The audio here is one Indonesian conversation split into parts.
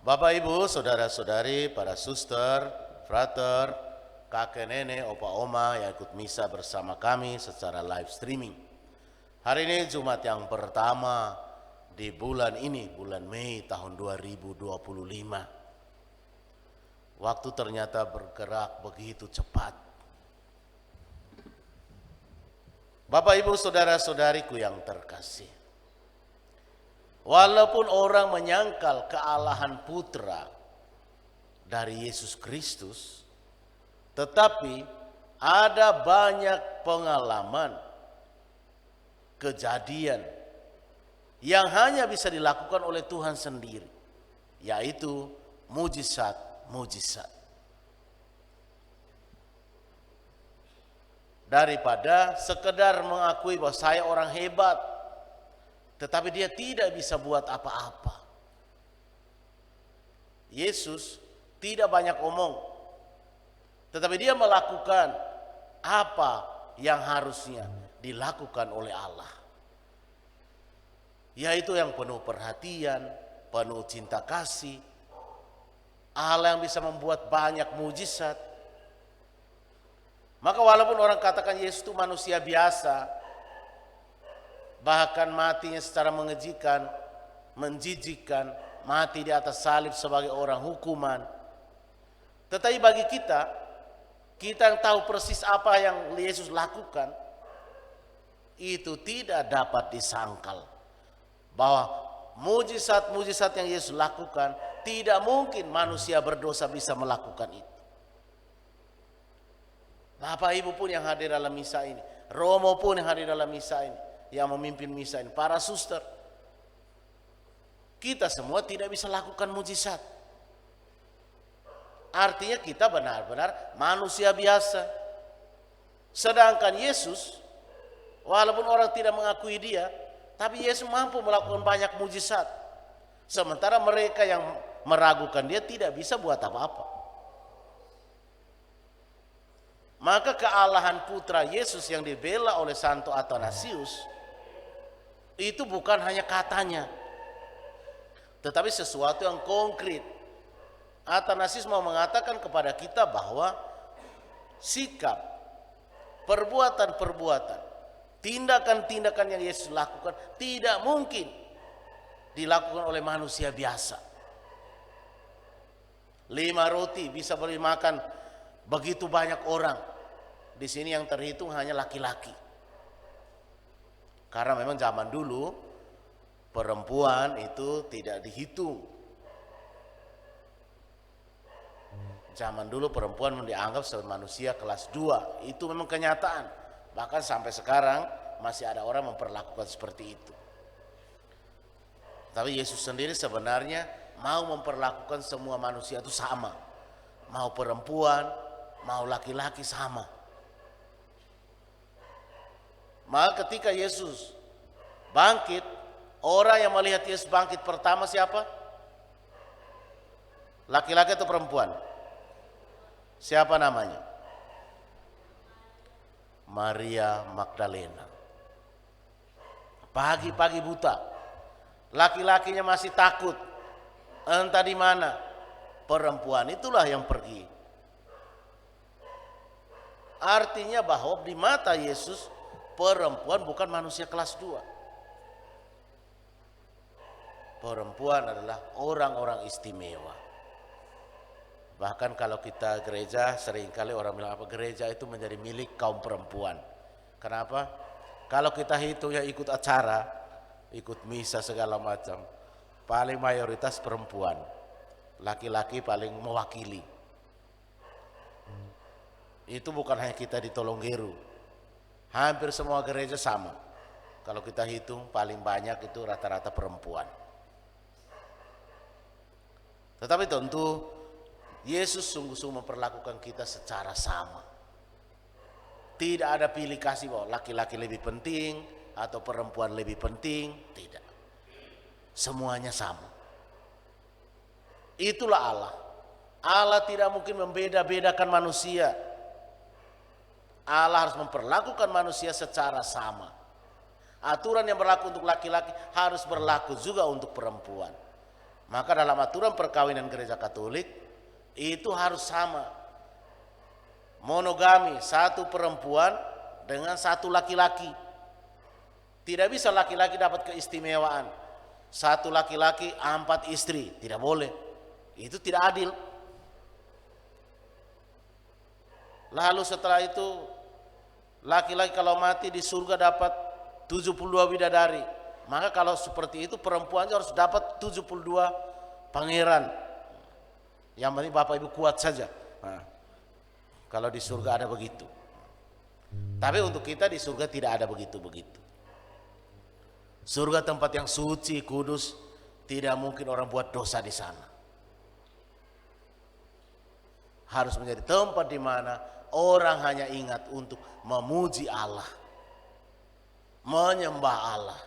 Bapak, Ibu, saudara-saudari, para suster, frater, kakek nenek, opa oma yang ikut misa bersama kami secara live streaming. Hari ini Jumat yang pertama di bulan ini, bulan Mei tahun 2025. Waktu ternyata bergerak begitu cepat. Bapak, Ibu, saudara-saudariku yang terkasih. Walaupun orang menyangkal kealahan putra dari Yesus Kristus, tetapi ada banyak pengalaman, kejadian yang hanya bisa dilakukan oleh Tuhan sendiri, yaitu mujizat-mujizat. Daripada sekedar mengakui bahwa saya orang hebat, tetapi dia tidak bisa buat apa-apa. Yesus tidak banyak omong, tetapi dia melakukan apa yang harusnya dilakukan oleh Allah, yaitu yang penuh perhatian, penuh cinta kasih. Allah yang bisa membuat banyak mujizat. Maka walaupun orang katakan Yesus itu manusia biasa, bahkan matinya secara menjijikan, mati di atas salib sebagai orang hukuman. Tetapi bagi kita yang tahu persis apa yang Yesus lakukan, itu tidak dapat disangkal bahwa mujizat-mujizat yang Yesus lakukan tidak mungkin manusia berdosa bisa melakukan itu. Bapak Ibu pun yang hadir dalam misa ini, Romo pun yang hadir dalam misa ini, yang memimpin misa ini, para suster, kita semua tidak bisa lakukan mujizat. Artinya kita benar-benar manusia biasa. Sedangkan Yesus, walaupun orang tidak mengakui dia, tapi Yesus mampu melakukan banyak mujizat. Sementara mereka yang meragukan dia tidak bisa buat apa-apa. Maka kealahan putra Yesus yang dibela oleh Santo Athanasius itu bukan hanya katanya, tetapi sesuatu yang konkret. Athanasius mau mengatakan kepada kita bahwa sikap, perbuatan-perbuatan, tindakan-tindakan yang Yesus lakukan tidak mungkin dilakukan oleh manusia biasa. 5 roti bisa beri makan begitu banyak orang. Di sini yang terhitung hanya laki-laki. Karena memang zaman dulu perempuan itu tidak dihitung. Zaman dulu perempuan dianggap sebagai manusia kelas 2. Itu memang kenyataan. Bahkan sampai sekarang masih ada orang memperlakukan seperti itu. Tapi Yesus sendiri sebenarnya mau memperlakukan semua manusia itu sama. Mau perempuan, mau laki-laki sama. Maka ketika Yesus bangkit, orang yang melihat Yesus bangkit pertama siapa? Laki-laki atau perempuan? Siapa namanya? Maria Magdalena. Pagi-pagi buta. Laki-lakinya masih takut. Entah di mana. Perempuan itulah yang pergi. Artinya bahwa di mata Yesus, perempuan bukan manusia kelas 2. Perempuan adalah orang-orang istimewa. Bahkan kalau kita gereja, seringkali orang bilang apa, gereja itu menjadi milik kaum perempuan. Kenapa? Kalau kita hitung ya ikut acara, ikut misa segala macam, paling mayoritas perempuan. Laki-laki paling mewakili. Itu bukan hanya kita di Tolonggeru. Hampir semua gereja sama. Kalau kita hitung paling banyak itu rata-rata perempuan. Tetapi tentu Yesus sungguh-sungguh memperlakukan kita secara sama. Tidak ada pilih kasih bahwa laki-laki lebih penting atau perempuan lebih penting, tidak. Semuanya sama. Itulah Allah. Allah tidak mungkin membeda-bedakan manusia. Allah harus memperlakukan manusia secara sama. Aturan yang berlaku untuk laki-laki harus berlaku juga untuk perempuan. Maka dalam aturan perkawinan gereja Katolik itu harus sama. Monogami, satu perempuan dengan satu laki-laki. Tidak bisa laki-laki dapat keistimewaan. Satu laki-laki 4 istri, tidak boleh. Itu tidak adil. Lalu setelah itu laki-laki kalau mati di surga dapat 72 bidadari. Maka kalau seperti itu perempuan harus dapat 72 pangeran. Yang penting Bapak Ibu kuat saja. Nah, kalau di surga ada begitu. Tapi untuk kita di surga tidak ada begitu-begitu. Surga tempat yang suci, kudus, tidak mungkin orang buat dosa di sana. Harus menjadi tempat di mana orang hanya ingat untuk memuji Allah, menyembah Allah.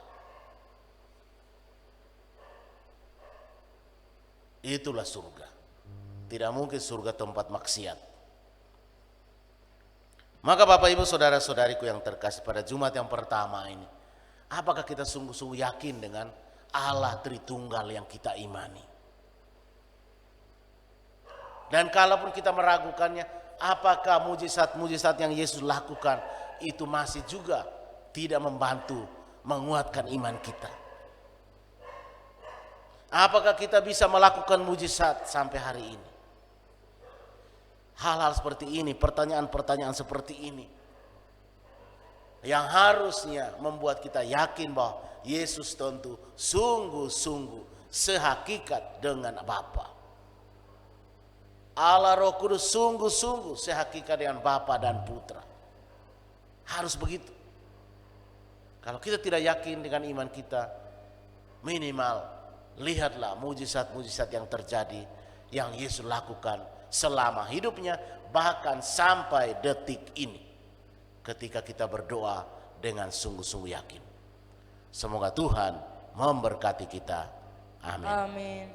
Itulah surga. Tidak mungkin surga tempat maksiat. Maka Bapak Ibu saudara-saudariku yang terkasih, pada Jumat yang pertama ini, apakah kita sungguh-sungguh yakin dengan Allah Tritunggal yang kita imani? Dan kalaupun kita meragukannya, apakah mujizat-mujizat yang Yesus lakukan itu masih juga tidak membantu menguatkan iman kita? Apakah kita bisa melakukan mujizat sampai hari ini? Hal-hal seperti ini, pertanyaan-pertanyaan seperti ini yang harusnya membuat kita yakin bahwa Yesus tentu sungguh-sungguh sehakikat dengan Bapa. Allah Roh Kudus sungguh-sungguh sehakikat dengan Bapa dan Putra. Harus begitu. Kalau kita tidak yakin dengan iman kita, minimal lihatlah mujizat-mujizat yang terjadi, yang Yesus lakukan selama hidupnya, bahkan sampai detik ini, ketika kita berdoa dengan sungguh-sungguh yakin. Semoga Tuhan memberkati kita. Amin. Amin.